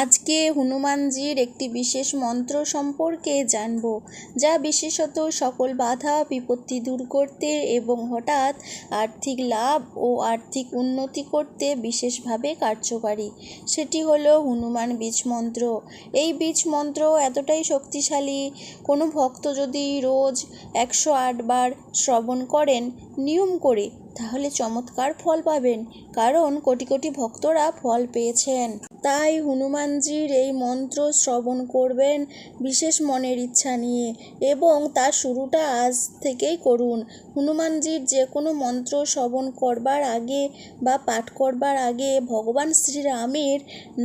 আজকে হনুমানজির একটি বিশেষ মন্ত্র সম্পর্কে জানব, যা বিশেষত সকল বাধা বিপত্তি দূর করতে এবং হঠাৎ আর্থিক লাভ ও আর্থিক উন্নতি করতে বিশেষভাবে কার্যকারী। সেটি হলো হনুমান বীজ মন্ত্র। এই বীজ মন্ত্র এতটাই শক্তিশালী, কোনো ভক্ত যদি রোজ 108 বার শ্রবণ করেন নিয়ম করে, তাহলে চমৎকার ফল পাবেন, কারণ কোটি কোটি ভক্তরা ফল পেয়েছেন। তাই হনুমানজির এই মন্ত্র শ্রবণ করবেন বিশেষ মনের ইচ্ছা নিয়ে, এবং তার শুরুটা আজ থেকেই করুন। হনুমানজির যে কোনো মন্ত্র শ্রবণ করবার আগে বা পাঠ করবার আগে ভগবান শ্রীরামের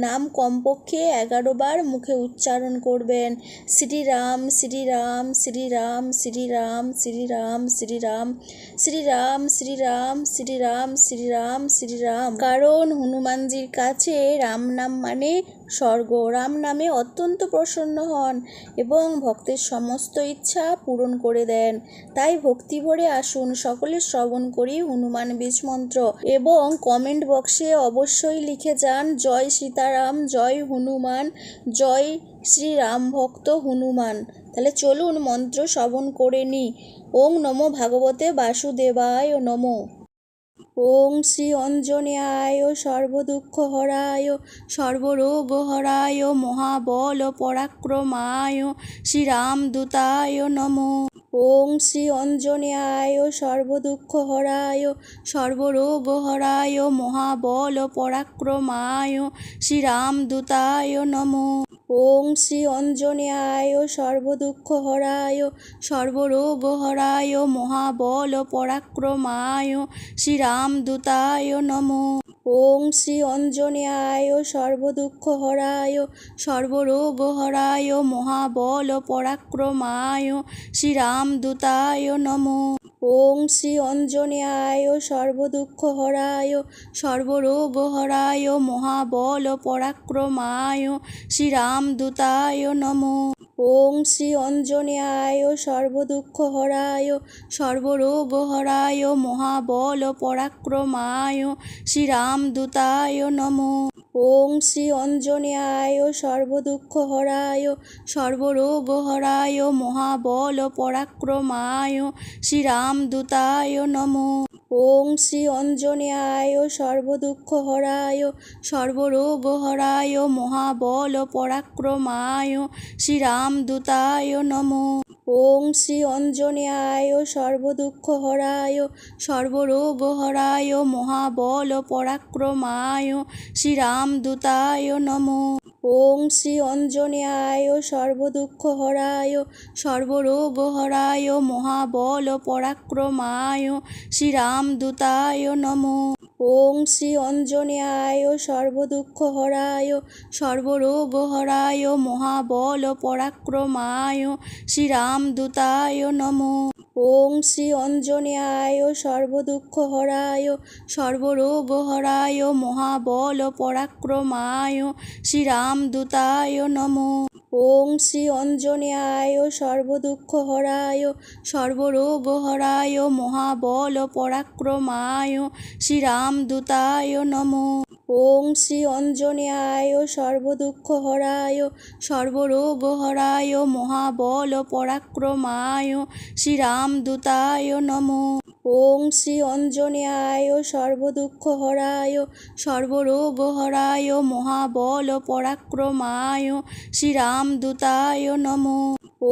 নাম কমপক্ষে 11 বার মুখে উচ্চারণ করবেন। শ্রীরাম শ্রীরাম শ্রীরাম শ্রীরাম শ্রীরাম শ্রীরাম শ্রীরাম শ্রীরাম শ্রীরাম শ্রীরাম শ্রীরাম। কারণ হনুমানজির কাছে রাম নাম মানে স্বর্গ। রাম নামে অত্যন্ত প্রসন্ন হন এবং ভক্তের সমস্ত ইচ্ছা পূরণ করে দেন। তাই ভক্তি ভরে আসুন, সকলে শ্রবণ করি হনুমান বীজ মন্ত্র, এবং কমেন্ট বক্সে অবশ্যই লিখে যান জয় সীতারাম, জয় হনুমান, জয় শ্রীরাম ভক্ত হনুমান। তাহলে চলুন মন্ত্র শ্রবণ করে নিই। ওং নমো ভাগবতে বাসুদেবায় নমো। ওং শ্রী অঞ্জনেয়ায় সর্বদুঃখ হরায় সর্বরোগ হরায় মহাবল পরাক্রমায় শ্রীরামদূতায় নমো। ওং শ্রী অঞ্জনেয়ায় সর্বদুঃখ হরায় সর্বরোগ হরায় মহাবল পরাক্রমায় শ্রীরামদূতায় নমো। ওং শ্রী অঞ্জনেয়ায় সর্বদুঃখ হরায় সর্বরোগ হরায় মহাবল পরাক্রমায় শ্রীরামদূতায় নমো। ওং শ্রী অঞ্জনেয়ায় সর্বদুঃখ হরায় সর্বরোগ হরায় মহাবল পরাক্রমায় শ্রীরামদূতায় নমো। ওং শ্রী অঞ্জনেয়ায় সর্বদুঃখ হরায় সর্বরোগ হরায় মহাবল পরাক্রমায় শ্রীরামদূতায় নমো। ওং শ্রী অঞ্জনেয়ায় সর্বদুঃখ হরায় সর্বরোগ হরায় মহাবল পরাক্রমায় শ্রীরামদূতায় নমো। ওং শ্রী অঞ্জনেয়ায় সর্বদুঃখ হরায় সর্বরোগ হরায় মহাবল পরাক্রমায় শ্রীরামদূতায় নমো। ওং শ্রী অঞ্জনেয়ায় সর্বদুঃখ হরায় সর্বরোগ হরায় মহাবল পরাক্রমায় শ্রীরামদূতায় নমো। ওং শ্রী অঞ্জনেয়ায় সর্বদুঃখ হরায় সর্বরোগ হরায় মহাবল পরাক্রমায় শ্রীরামদূতায় নমো। ওং শ্রী অঞ্জনেয়ায় সর্বদুঃখ হরায় সর্বরোগ হরায় মহাবল পরাক্রমায় শ্রীরামদূতায় নমো। ওং শ্রী অঞ্জনেয়ায় সর্বদুঃখ হরায় সর্বরোগ হরায় মহাবল পরাক্রমায় শ্রীরামদূতায় নমো। ওং শ্রী অঞ্জনেয়ায় সর্বদুঃখ হরায় সর্বরোগ হরায় মহাবল পরাক্রমায় শ্রীরামদূতায় নমো। ওং শ্রী অঞ্জনেয়ায় সর্বদুঃখ হরায় সর্বরোগ হরায় মহাবল পরাক্রমায় শ্রীরামদূতায় নমো। ওং শ্রী অঞ্জনেয়ায় সর্বদুঃখ হরায় সর্বরোগ হরায় মহাবল পরাক্রমায় শ্রীরামদূতায় নমো। ওং শ্রী অঞ্জনেয়ায় সর্বদুঃখ হরায় সর্বরোগ হরায় মহাবল পরাক্রমায় শ্রীরামদূতায় নমো।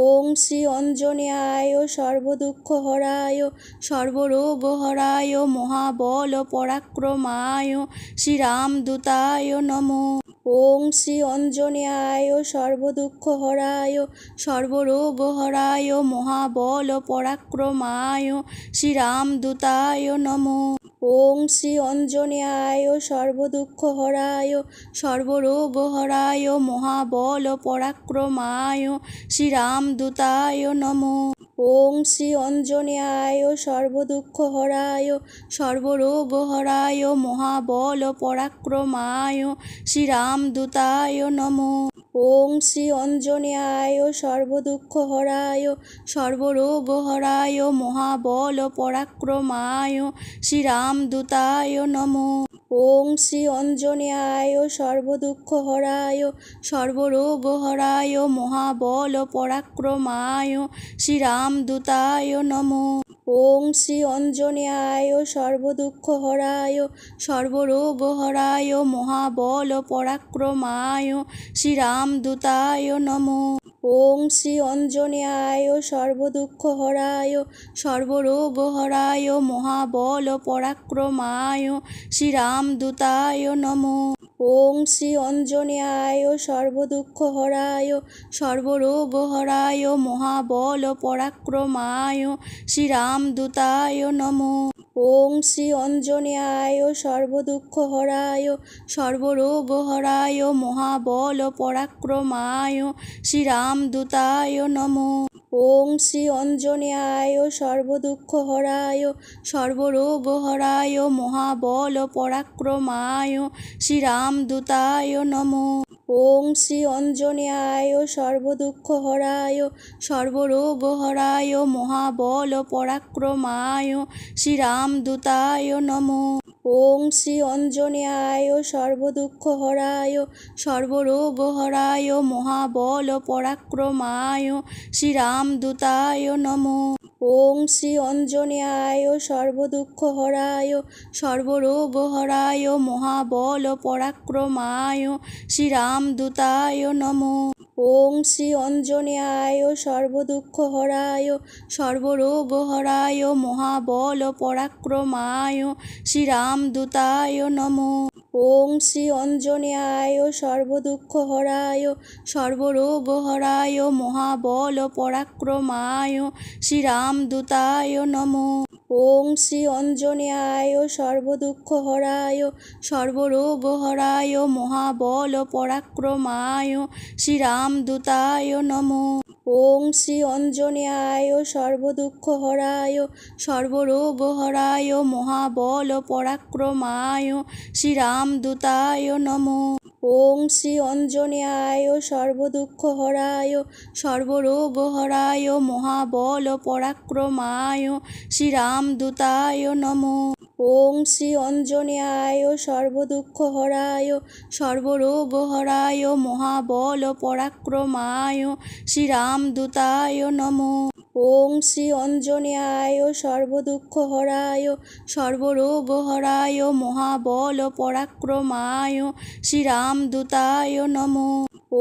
ওং শ্রী অঞ্জনেয়ায় সর্বদুঃখ হরায় সর্বরোগ হরায় মহাবল পরাক্রমায় শ্রীরামদূতায় নমো। ওং শ্রী অঞ্জনেয়ায় সর্বদুঃখ হরায় সর্বরোগ হরায় মহাবল পরাক্রমায় শ্রীরামদূতায় নমো। ওং শ্রী অঞ্জনেয়ায় সর্বদুঃখ হরায় সর্বরোগ হরায় মহাবল পরাক্রমায় শ্রীরামদূতায় নমো। ওং শ্রী অঞ্জনেয়ায় সর্বদুঃখ হরায় সর্বরোগ হরায় মহাবল পরাক্রমায় শ্রীরামদূতায় নমো। ওং শ্রী অঞ্জনেয়ায় সর্বদুঃখ হরায় সর্বরোগ হরায় মহাবল পরাক্রমায় শ্রীরামদূতায় নমো। ওং শ্রী অঞ্জনেয়ায় সর্বদুঃখহরায় সর্বরোগহরায় মহাবল পরাক্রমায় শ্রীরামদূতায় নমো। ওং শ্রী অঞ্জনেয়ায় সর্বদুঃখহরায় সর্বরোগহরায় মহাবল পরাক্রমায় শ্রীরামদূতায় নমো। ওং শ্রী অঞ্জনেয়ায় সর্বদুঃখহরায় সর্বরোগহরায় মহাবল পরাক্রমায় শ্রীরামদূতায় নমো। ওং শ্রী অঞ্জনেয়ায় সর্বদুঃখহরায় সর্বরোগহরায় মহাবল পরাক্রমায় শ্রীরামদূতায় নমো। ওং শ্রী অঞ্জনেয়ায় সর্বদুঃখহরায় সর্বরোগহরায় মহাবল পরাক্রমায় শ্রীরামদূতায় নমো। ওং শ্রী অঞ্জনেয়ায় সর্বদুঃখহরায় সর্বরোগহরায় মহাবল পরাক্রমায় শ্রীরামদূতায় নমো। ওং শ্রী অঞ্জনেয়ায় সর্বদুঃখহরায় সর্বরোগহরায় মহাবল পরাক্রমায় শ্রীরামদূতায় নমো। ওং শ্রী অঞ্জনেয়ায় সর্বদুঃখহরায় সর্বরোগহরায় মহাবল পরাক্রমায় শ্রীরামদূতায় নমো। ওং শ্রী অঞ্জনেয়ায় সর্বদুঃখহরায় সর্বরোগহরায় মহাবল পরাক্রমায় শ্রীরামদূতায় নমো। ওং শ্রী অঞ্জনেয়ায় সর্বদুঃখহরায় সর্বরোগহরায় মহাবল পরাক্রমায় শ্রীরামদূতায় নমো। ওং শ্রী অঞ্জনেয়ায় সর্বদুঃখহরায় সর্বরোগহরায় মহাবল পরাক্রমায় শ্রীরামদূতায় নমো। ওং শ্রী অঞ্জনেয়ায় সর্বদুঃখহরায় সর্বরোগহরায় মহাবল পরাক্রমায় শ্রীরামদূতায় নমো। ওং শ্রী অঞ্জনেয়ায় সর্বদুঃখহরায় সর্বরোগহরায় মহাবল পরাক্রমায় শ্রীরামদূতায় নমো। ওং শ্রী অঞ্জনেয়ায় সর্বদুঃখহরায় সর্বরোগহরায় মহাবল পরাক্রমায় শ্রীরামদূতায় নমো। ওং শ্রী অঞ্জনেয়ায় সর্বদুঃখহরায় সর্বরোগহরায় মহাবল পরাক্রমায় শ্রীরামদূতায় নমো। ওং শ্রী অঞ্জনেয়ায় সর্বদুঃখহরায় সর্বরোগহরায় মহাবল পরাক্রমায় শ্রীরামদূতায় নমো। ওং শ্রী অঞ্জনেয়ায় সর্বদুঃখহরায় সর্বরোগহরায় মহাবল পরাক্রমায় শ্রীরামদূতায় নমো।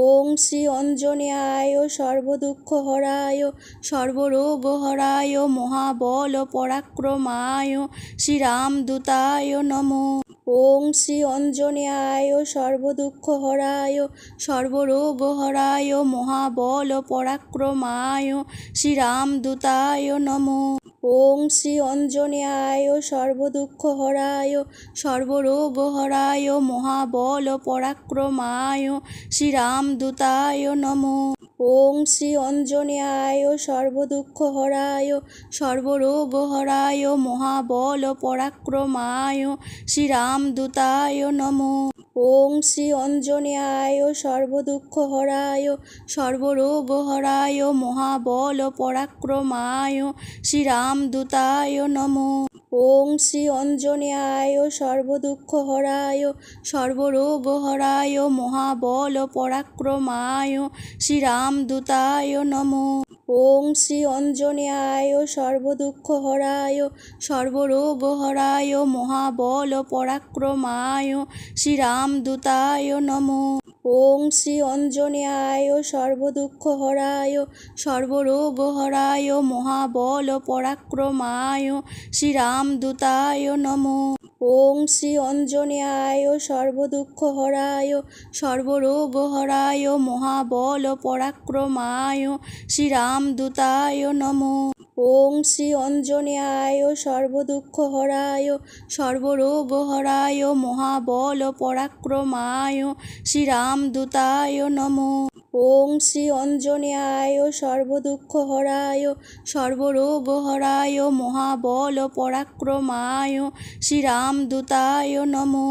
ওং শ্রী অঞ্জনেয়ায় সর্বদুঃখহরায় সর্বরোগহরায় মহাবল পরাক্রমায় শ্রীরামদূতায় নমো। ওং শ্রী অঞ্জনেয়ায় সর্বদুঃখহরায় সর্বরোগহরায় মহাবল পরাক্রমায় শ্রীরামদূতায় নমো। ওং শ্রী অঞ্জনেয়ায় সর্বদুঃখহরায় সর্বরোগহরায় মহাবল পরাক্রমায় শ্রীরামদূতায় নমো। ওং শ্রী অঞ্জনেয়ায় সর্বদুঃখহরায় সর্বরোগহরায় মহাবল পরাক্রমায় শ্রীরামদূতায় নমো। ওং শ্রী অঞ্জনেয়ায় সর্বদুঃখহরায় সর্বরোগহরায় মহাবল পরাক্রমায় শ্রীরামদূতায় নমো। ওং শ্রী অঞ্জনেয়ায় সর্বদুঃখহরায় সর্বরোগহরায় মহাবল পরাক্রমায় শ্রীরামদূতায় নমো। ওং শ্রী অঞ্জনেয়ায় সর্বদুঃখহরায় সর্বরোগহরায় মহাবল পরাক্রমায় শ্রীরামদূতায় নমো। ওং শ্রী অঞ্জনেয়ায় সর্বদুঃখহরায় সর্বরোগহরায় মহাবল পরাক্রমায় শ্রীরামদূতায় নমো। ওং শ্রী অঞ্জনেয়ায় সর্বদুঃখহরায় সর্বরোগহরায় মহাবল পরাক্রমায় শ্রীরামদূতায় নমো। ওং শ্রী অঞ্জনেয়ায় সর্বদুঃখহরায় সর্বরোগহরায় মহাবল পরাক্রমায় শ্রীরামদূতায় নমো।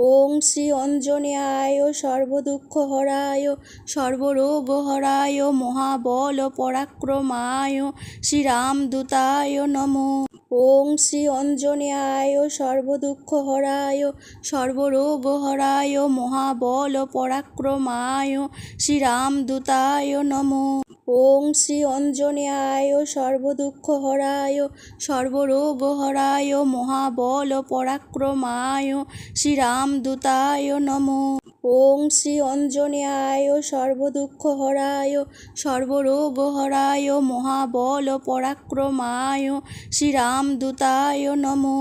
ওং শ্রী অঞ্জনেয়ায় সর্বদুঃখহরায় সর্বরোগহরায় মহাবল পরাক্রমায় শ্রীরাম শ্রীরামদূতায় নমো। ওং শ্রী অঞ্জনেয়ায় সর্বদুঃখহরায় সর্বরোগহরায় মহাবল পরাক্রমায় শ্রীরামদূতায় নমো। ওং শ্রী অঞ্জনেয়ায় সর্বদুঃখহরায় সর্বরোগহরায় মহাবল পরাক্রমায় শ্রীরামদূতায় নমো। ওং শ্রী অঞ্জনেয়ায় সর্বদুঃখহরায় সর্বরোগহরায় মহাবল পরাক্রমায় শ্রীরামদূতায় নমো।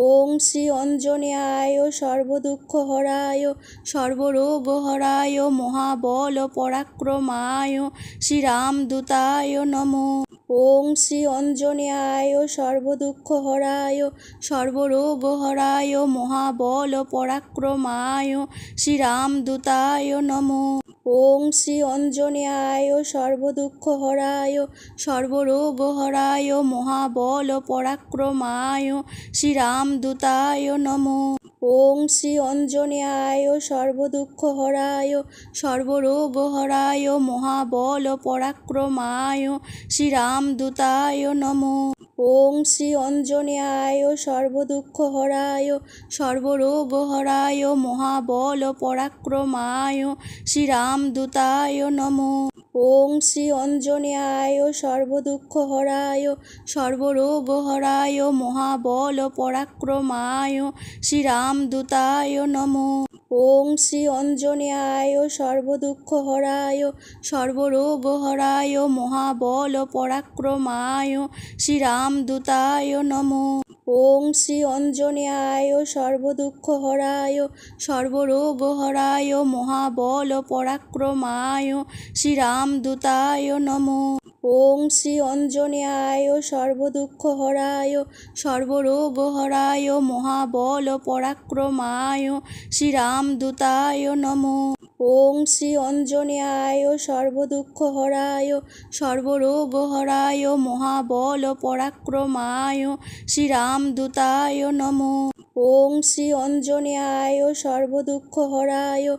ওং শ্রী অঞ্জনেয়ায় সর্বদুঃখহরায় সর্বরোগহরায় মহাবল পরাক্রমায় শ্রীরামদূতায় নমো। ওং শ্রী অঞ্জনেয়ায় সর্বদুঃখহরায় সর্বরোগহরায় মহাবল পরাক্রমায় শ্রীরামদূতায় নমো। ওং শ্রী অঞ্জনেয়ায় সর্বদুঃখহরায় সর্বরোগহরায় মহাবল পরাক্রমায় শ্রীরামদূতায় নমো। ওং শ্রী অঞ্জনেয়ায় সর্বদুঃখহরায় সর্বরোগহরায় মহাবল পরাক্রমায় শ্রীরামদূতায় নমো। ওং শ্রী অঞ্জনেয়ায় সর্বদুঃখহরায় সর্বরোগহরায় মহাবল পরাক্রমায় শ্রীরামদূতায় নমো। ওং শ্রী অঞ্জনেয়ায় সর্বদুঃখহরায় সর্বরোগহরায় মহাবল পরাক্রমায় শ্রীরামদূতায় নমো। ওং শ্রী অঞ্জনেয়ায় সর্বদুঃখহরায় সর্বরোগহরায় মহাবল পরাক্রমায় শ্রীরামদূতায় নমো। ওং শ্রী অঞ্জনেয়ায় সর্বদুঃখহরায় সর্বরোগহরায় মহাবল পরাক্রমায় শ্রীরামদূতায় নমো। ওং শ্রী অঞ্জনেয়ায় সর্বদুঃখহরায় সর্বরোগহরায় মহাবল পরাক্রমায় শ্রীরামদূতায় নমো। ওং শ্রী অঞ্জনেয়ায় সর্বদুঃখহরায় সর্বরোগহরায় মহাবল পরাক্রমায় শ্রীরামদূতায় নমো। ওং শ্রী অঞ্জনেয়ায় সর্বদুঃখহরায় সর্বরোগহরায় মহাবল পরাক্রমায় শ্রীরামদূতায় নমো। ওং শ্রী অঞ্জনেয়ায় সর্বদুঃখহরায়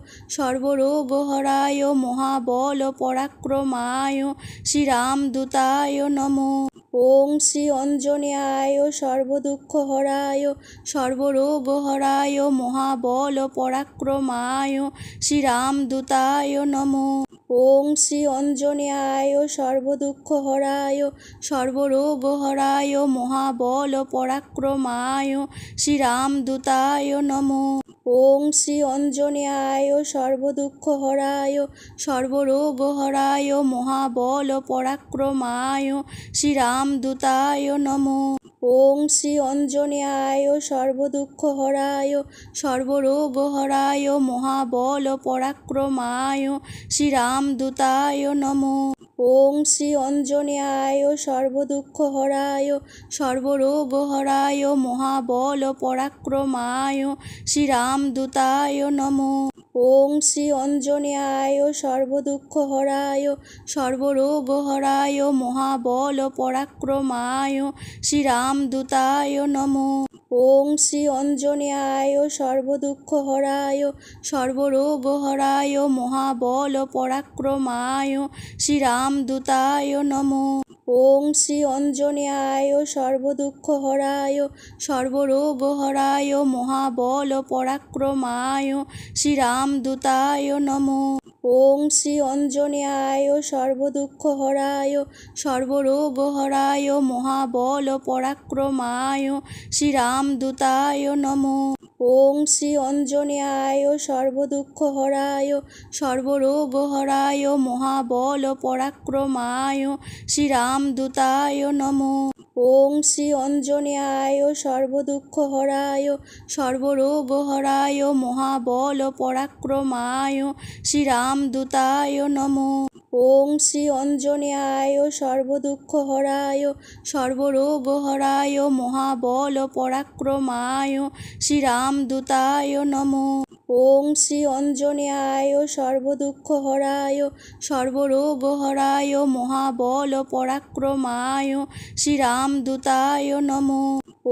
সর্বরোগহরায় মহাবল পরাক্রমায় শ্রীরামদূতায় নমো। ওং শ্রী অঞ্জনেয়ায় সর্বদুঃখহরায় সর্বরোগহরায় মহাবল পরাক্রমায় শ্রীরামদূতায় নমো। ওং শ্রী অঞ্জনেয়ায় সর্বদুঃখহরায় সর্বরোগহরায় মহাবল পরাক্রমায় শ্রীরামদূতায় নমো। ওং শ্রী অঞ্জনেয়ায় সর্বদুঃখহরায় সর্বরোগহরায় মহাবল পরাক্রমায় শ্রীরামদূতায় নমো। ওং শ্রী অঞ্জনেয়ায় সর্বদুঃখহরায় সর্বরোগহরায় মহাবল পরাক্রমায় শ্রীরামদূতায় নমো। ওং শ্রী অঞ্জনেয়ায় সর্বদুঃখহরায় সর্বরোগহরায় মহাবল পরাক্রমায় শ্রীরামদূতায় নমো। ওং শ্রী অঞ্জনেয়ায় সর্বদুঃখহরায় সর্বরোগহরায় মহাবল পরাক্রমায় শ্রীরামদূতায় নমো। ওং শ্রী অঞ্জনেয়ায় সর্বদুঃখহরায় সর্বরোগহরায় মহাবল পরাক্রমায় শ্রীরামদূতায় নমো। ওং শ্রী অঞ্জনেয়ায় সর্বদুঃখহরায় সর্বরোগহরায় মহাবল পরাক্রমায় শ্রীরামদূতায় নমো। ওং শ্রী অঞ্জনেয়ায় সর্বদুঃখহরায় সর্বরোগহরায় মহাবল পরাক্রমায় শ্রীরামদূতায় নমো। ওং শ্রী অঞ্জনেয়ায় সর্বদুঃখহরায় সর্বরোগহরায় মহাবল পরাক্রমায় শ্রীরামদূতায় নমো। ওং শ্রী অঞ্জনেয়ায় সর্বদুঃখহরায় সর্বরোগহরায় মহাবল পরাক্রমায় শ্রীরামদূতায় নমো। ওং শ্রী অঞ্জনেয়ায় সর্বদুঃখহরায় সর্বরোগহরায় মহাবল পরাক্রমায় শ্রীরামদূতায় নমো।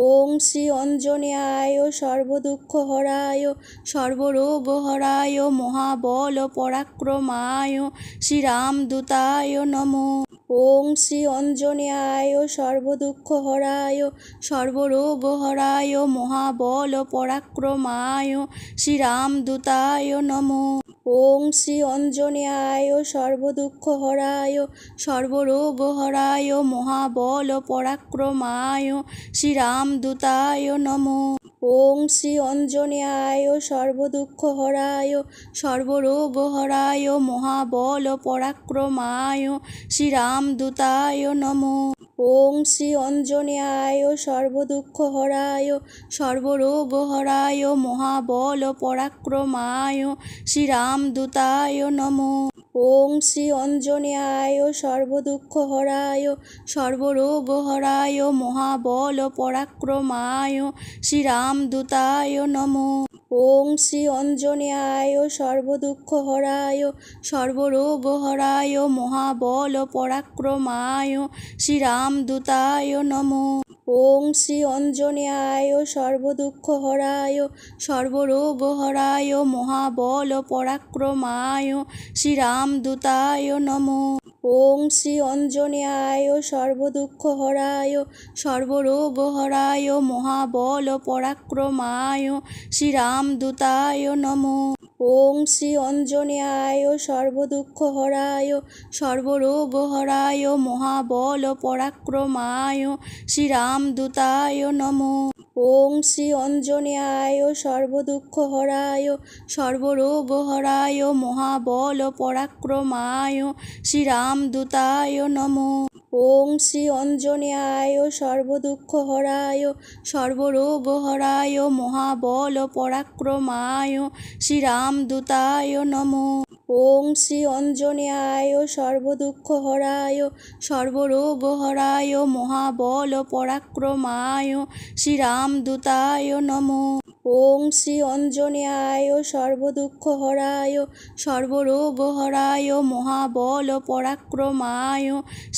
ওং শ্রী অঞ্জনেয়ায় সর্বদুঃখহরায় সর্বরোগহরায় মহাবল পরাক্রমায় শ্রীরামদূতায় নমঃ। ওং শ্রী অঞ্জনেয়ায় সর্বদুঃখহরায় সর্বরোগহরায় মহাবল পরাক্রমায় শ্রীরামদূতায় নমঃ। ওং শ্রী অঞ্জনেয়ায় সর্বদুঃখহরায় সর্বরোগহরায় মহাবল পরাক্রমায় শ্রীরামদূতায় নমঃ। ওং শ্রী অঞ্জনেয়ায় সর্বদুঃখহরায় সর্বরোগহরায় মহাবল পরাক্রমায় শ্রীরামদূতায় নমঃ। ওং শ্রী অঞ্জনেয়ায় সর্বদুঃখহরায় সর্বরোগহরায় মহাবল পরাক্রমায় শ্রীরামদূতায় নমঃ। ওং শ্রী অঞ্জনেয়ায় সর্বদুঃখহরায় সর্বরোগহরায় মহাবল পরাক্রমায় শ্রীরামদূতায় নমঃ। ওং শ্রী অঞ্জনেয়ায় সর্বদুঃখহরায় সর্বরোগহরায় মহাবল পরাক্রমায় শ্রীরামদূতায় নমঃ। ওং শ্রী অঞ্জনেয়ায় সর্বদুঃখহরায় সর্বরোগহরায় মহাবল পরাক্রমায় শ্রীরামদূতায় নমঃ। ওং শ্রী অঞ্জনেয়ায় সর্বদুঃখহরায় সর্বরোগহরায় মহাবল পরাক্রমায় শ্রীরামদূতায় নমঃ। ওং শ্রী অঞ্জনেয়ায় সর্বদুঃখহরায় সর্বরোগহরায় মহাবল পরাক্রমায় শ্রীরামদূতায় নমঃ। ওং শ্রী অঞ্জনেয়ায় সর্বদুঃখহরায় সর্বরোগহরায় মহাবল পরাক্রমায় শ্রীরামদূতায় নমঃ। ওং শ্রী অঞ্জনেয়ায় সর্বদুঃখহরায় সর্বরোগহরায় মহাবল পরাক্রমায় শ্রীরামদূতায় নমঃ। ওং শ্রী অঞ্জনেয়ায় সর্বদুঃখহরায় সর্বরোগহরায় মহাবল পরাক্রমায় শ্রীরামদূতায় নমঃ। ওং শ্রী অঞ্জনেয়ায় সর্বদুঃখহরায় সর্বরোগহরায় মহাবল পরাক্রমায়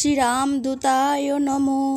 শ্রীরামদূতায় নমঃ।